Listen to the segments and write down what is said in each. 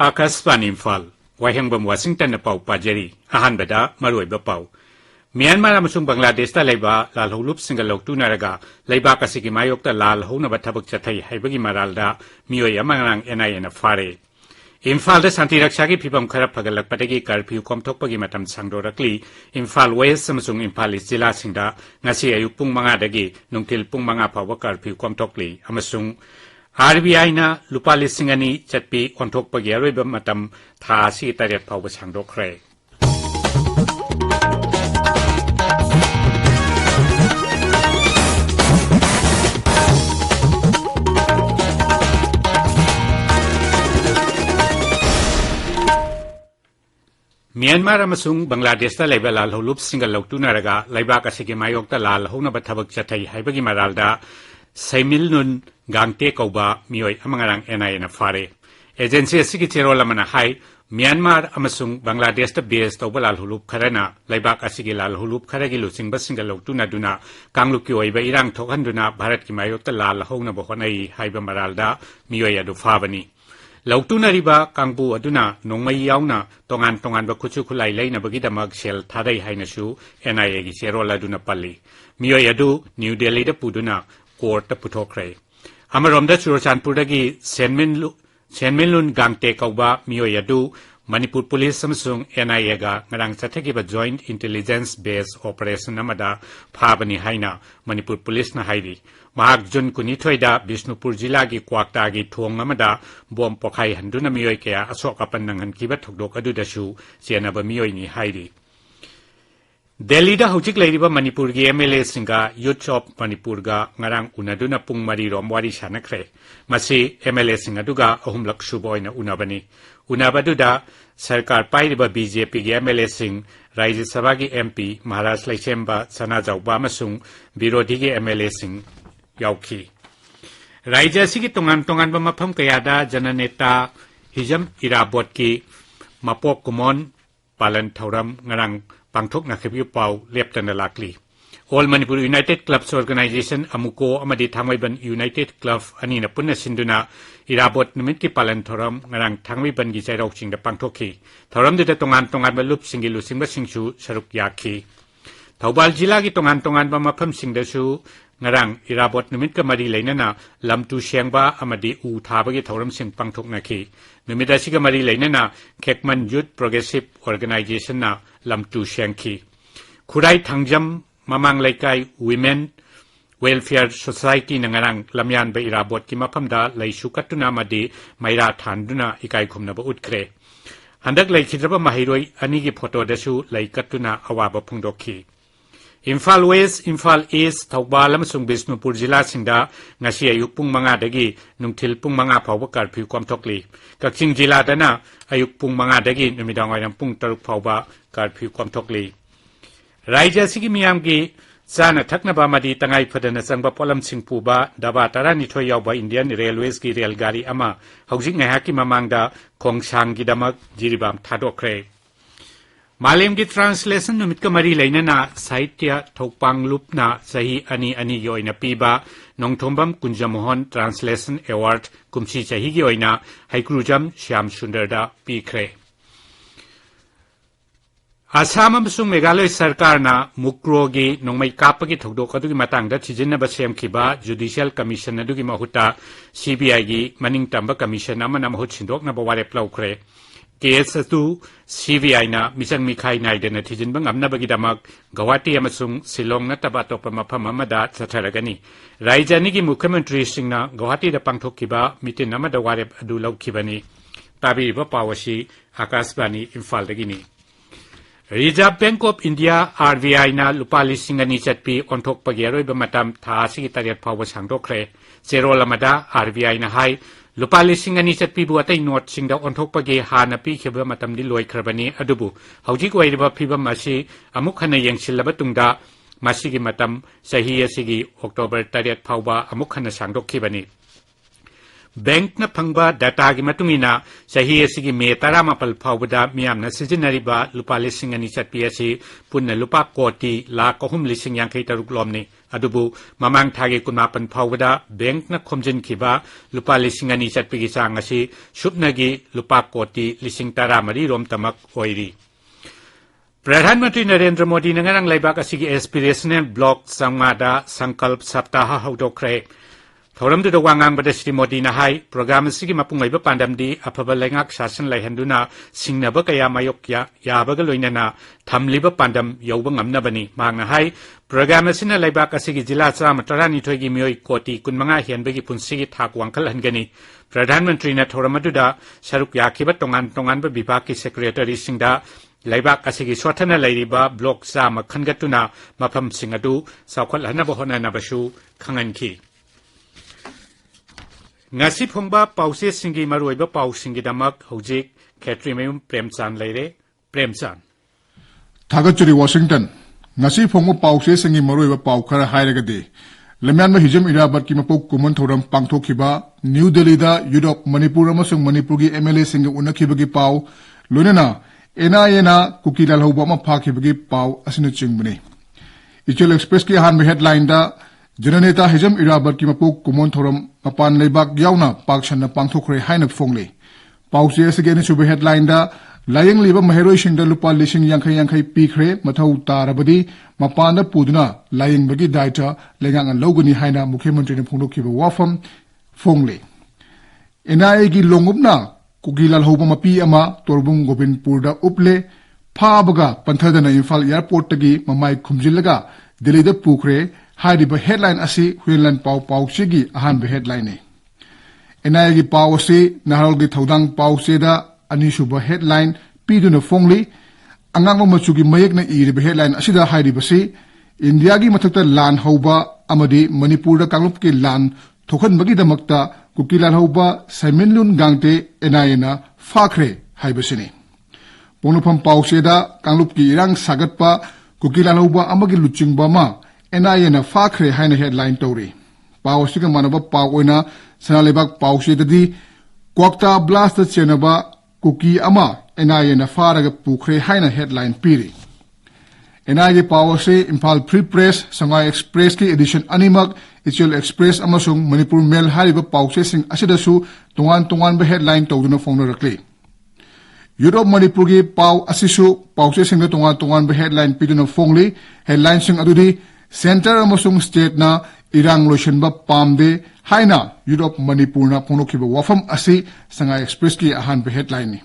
Akaspan Imphal, Wahengbam Washington Pau Pajeri, Ahanbada, Maroi Bapau. Myanmar amasung Bangladesh ta laiba lal holup single lok tunaraga laiba kasigi mayok ta lal hona batabak chathai haibagi maralda miyoi amangrang NIA na fare. Imphal da santi rakshagi phibam kharap phagalak patagi curfew komthokpagi matam sangdorakli Imphal West amasung Imphal East jila singda ngasi ayuk pung manga dagi nungtil pung manga phawa curfew komthokli amasung RBI na lupa lisingani chatpi onthokpagi aroiba matam tha si taret phawa sangdokre. Myanmar amasung Bangladesh ta laiba lal holup single lok tunaraga laiba kasigi mayok ta lal hona bathabak chathai haibagi maralda saimil nun gangte kauba miyoi amangarang NIA na fare. Agency asigi chero lamana hai Myanmar amasung Bangladesh ta base tawba lal holup kharana laiba kasigi lal holup kharagi lusingba single lok tunaduna kanglukki oiba irang thokhanduna Bharat ki mayok ta lal hona bohonai haiba maralda miyoi adu fabani. Lautuna riba kangbu aduna nongmai yauna tongan ba kuchu khulai laina bagidamag sel thadai hainasu NIA gi cherola duna palli miyoi adu New Delhi da puduna court ta puthokre amaromda Churachandpur dagi senmenlun gangte kauba miyoi adu Manipur Police amasung NIA ga ngarang chathagi Joint Intelligence Based Operation amada phabani haina Manipur Police na hairi Mahak Jun Kunithoida Bishnupur Jila gi Kwakta gi Thong amada bom pokhai handuna miyoi kaya asokapan nanghan kiba thokdok adudasu sianaba miyoi ni hairi Delhi da hojik leiriba Manipur gi MLA singa Youth of Manipur ga ngarang unaduna pung mari romwari sanakre masi MLA singa duga ahumlak suboina unabani unabaduda sarkar pairiba BJP gi MLA sing Rajya Sabha gi MP Maharashtra Laichemba Sanajauba amasung Birodhi gi MLA sing Yauki. Rajya sigi tongan ba mafam kayada jananeta hijam irabot ki mapok kumon palan thauram ngarang pangthok na khebyu pau leptana lakli. All Manipur United Clubs Organization Amuko amadi Thangwaiban United Club ani na punna sinduna irabot numit ki palan thoram ngarang Thangwaiban gi chairok sing da pangthokhi. Thoram de tongan ba lup singi lusingba singsu saruk yakhi. Thaubal jila gi tongan ba mafam singdasu ngarang irabot numit ka mari leinana lamtu siangba amadi u thabagi thoram sing pangthok nakhi numida siga mari leinana Kekman Youth Progressive Organization na lamtu siangki khurai thangjam mamang laikai Women Welfare Society na ngarang lamyan ba irabot ki maphamda laisu katuna madi maira thanduna ikai khumna ba utkre handak laikhidraba mahiroi ani gi photo dasu laikatuna awaba phungdokhi Imphal West, Imphal East, Thaukbal amasung Bishnupur jila singda ngasi ayuk pung manga dagi nungtil pung manga phawba curfew komthokli. Kakching jila dana ayuk pung manga dagi numidang wairang pung taruk phawba curfew komthokli. Rajya sigi miyam gi sana thaknaba madi tangai phadana changba polam singpuba daba tarani thoi yawba Indian Railways gi railgari ama haujik ngahaki mamangda khongsang gi damak jiribam thadokre. Malem gi translation numit ka mari leinana sahitya thokpang lupna sahi ani yoina piba nongthombam kunjamohon translation award kumsi sahi gi oina haikrujam Shyam Sundarda pikre Assam amsung Meghalaya sarkar na mukro gi nongmai kapagi thokdok adugi matangda thijinna ba semkhiba judicial commission adugi mahuta CBI gi maning tamba commission amana mahut sindok na baware plaukre Case atu CVI na misang mikhai naidena thijin bang amna bagi damak Guwahati amasung Shillong na tabato pamapam amada chatharagani Raijani gi Mukhyamantri singna Guwahati da pangthokkiba mitin amada warep adu laukhibani tabi ba pawasi Akasbani Imphal dagini Reserve Bank of India RBI na lupa lising ani chatpi onthok pagyaroi ba matam tha sigi tariat phawa sangdokre zero lamada RBI na hai Lupa lising ani chatpi bu atai not singda onthok pagi hana pi kheba matam di loi khrabani adubu haujik wairiba phibam asi amuk hana yengsilaba tungda masigi matam sahi asigi October 3 phawba amuk hana sangdokhibani bank न फंगबा data की मतुंगिना सही असिगी मे तारा मापल फावबदा मियामना सिजिनरिबा लुपा लिसिंग अनि चटपी असि पुन्ना लुपा कोटी lakh अहुम लिसिंग यांखै तरुक लोमनि अदुबु ममांग थागे कुनमापन फावबदा bank न खोमजिनखिबा लुपा लिसिंग अनि चटपीगी चांग असि सुपनगी लुपा कोटी लिसिंग तारा मरी रोम तमक ओइरी प्रधानमंत्री नरेंद्र मोदी ने ngarang laibak asigi aspirational block sangmada sankalp saptaha haudokhre thoram du wangang bada Shri Modi na hai program asigi mapung laiba pandam di afaba laingak shasan laihanduna singnaba kaya mayokya yabaga loinana thamliba pandam yauba ngamna bani mangna hai program asina laibak asigi jila chama tarani thoigi mioi koti kunmanga hianbagi punsigi thak wangkal hangani प्रधानमंत्री ने थोरमदुदा सरुक याखिबा तोंगान तोंगानबा विभाग की secretary सिंगदा लाइबाक असिगी स्वथना लैरिबा block जाम खनगतुना मफम सिंग अदु सावखलहनबा होनानबसु खंगनखि ngasi phongba pause singi maroiba pau singi damak hojik khetrimayum premchand leire premchand thagachuri Washington ngasi phongba pause singi maroiba pau khara hairagade lemyan ma hijam irabat ki mapok kuman thoram pangthokhiba New Delhi da Europe Manipur amasung Manipur gi MLA singa unakhibagi pau lunena NIA kukilal hoba ma phakibagi pau asinu chingbani Ichel Express ki han headline da Jananeta hijam irabat ki mapok kuman thoram mapan leibak yauna pakchanna pangthokre haina phongle pause asige sube headline da layang liba maheroi singda lupa lising yankhai pikre mathau tarabadi mapanda puduna layang bagi daita lengang logani haina mukhyamantre ne phongdokhiba wafam phongle NIA gi longupna kugilal hoba mapi ama torbung gobinpur da uple phabaga panthadana Imphal airport tagi mamai khumjilaga Delhi da pukre haidiba headline asi huilan pau chigi ahan be headline ne NIA gi pau asi nahal gi thodang pau se da anishuba headline piduna phongli angangma machugi mayek na iriba headline asida hairiba si India gi mathakta lan hoba amadi Manipur da kanglup ki lan thokhan bagi damakta kukilan hoba Saminlun gangte NIA na fakhre haibasini ponupam pauseda kanglup ki irang sagatpa kukilan hoba amagi luchingba ma NIA na fakhre haina headline tori pawsiga manaba pawoina sanalebak pauseda di kwakta blast chenaba kuki ama NIA na faraga pukre haina headline piri NIA power se Imphal Free Press Sangai Express ki edition animak Ichel Express amasung Manipur Mail hariba pause sing asidasu tungan ba headline tawduna phone rakli Europe Manipur gi paw asisu pause sing tungan ba headline piduna phongli headline sing adudi center amasung state na irang lotion ba pamde haina Europe Manipur na phonokhiba wafam asi Sangai Express ki ahan ba headline ni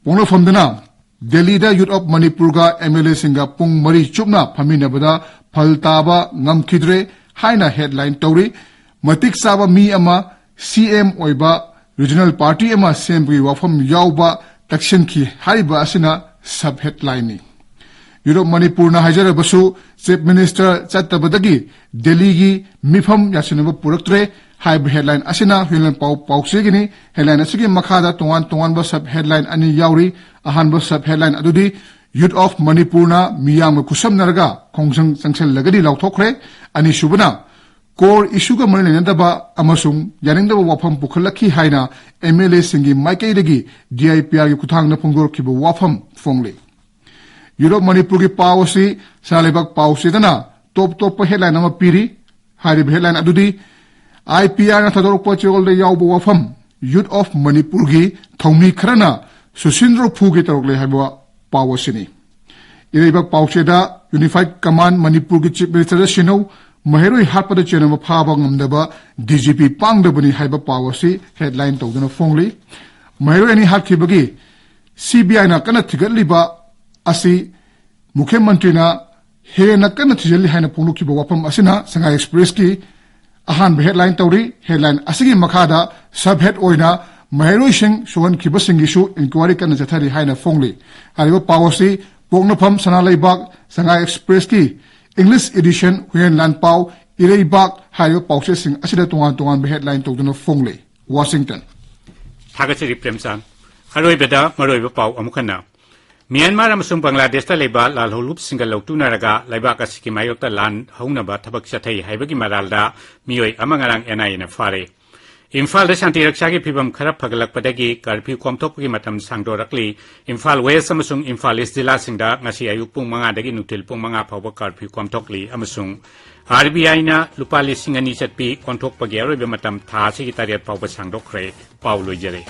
Pono famdana Delhi da Youth of Manipur ga MLA singa pung mari chupna phamina bada phaltaba ngamkhidre haina headline tori matik saba mi ama CM oiba regional party ama assembly wafam yauba takshin ki haiba asina sub headline ni Youth of Manipur na hajara basu chief minister chattabadagi Delhi gi mifam yasinaba puraktre haiba headline asina hilan pau segini headline asigi makhada tongan ba sub headline ani yauri ahan ba sub headline adudi Youth of Manipur na miyang kusam narga khongsang changsel lagadi lauthokre ani subana core issue ga marne nandaba amasung yaningda wafam pukhalakhi haina MLA singi maikai dagi DIPR gi kuthang na phongdor khiba wafam phongle Youth of Manipur gi policy salebak policy dana top headline ama piri hari headline adudi IPR na thador pachol de yaubo wafam Youth of Manipur gi thongmi khrana susindro phuge tarokle haiba pawasini ireba pawcheda Unified Command Manipur gi chief minister sino maheroi hatpada chenama phaba ngamdaba DGP pangdabani haiba pawasi headline tawduna phongli maheroi ani hatkibagi CBI na kana thigatliba asi mukhyamantri na he na kana thijali haina phonglukiba wafam asina Sangai Express ki ahan headline tawri headline asigi makhada subhead oina maheroi sing suhan khiba singisu inquiry kana jathari haina phongli hariba pawasi poknafam sanalaibak Sangai Express ki English edition huyen lan paw ireibak hariba pawse sing asida tungan ba headline tawduna phongli Washington thagachiri Premchand haroi beda maroi ba paw amukhana Myanmar amasung Bangladesh ta leba lalholup singal lautunaraga laibak asiki mayokta lan haunaba thabak chathai haibagi maralda mioi amangarang NIA na fare Imphal da shanti raksha ki phibam kharap phagalakpadagi curfew komthokpagi matam sangdorakli Imphal West amasung Imphal East jila singda ngasi ayuk pung 5 dagi nutil pung 5 phawba curfew komthokli amasung RBI na lupa lising ani chatpi konthokpagi aroiba matam tha sigi tariat phawba sangdokre pau loijare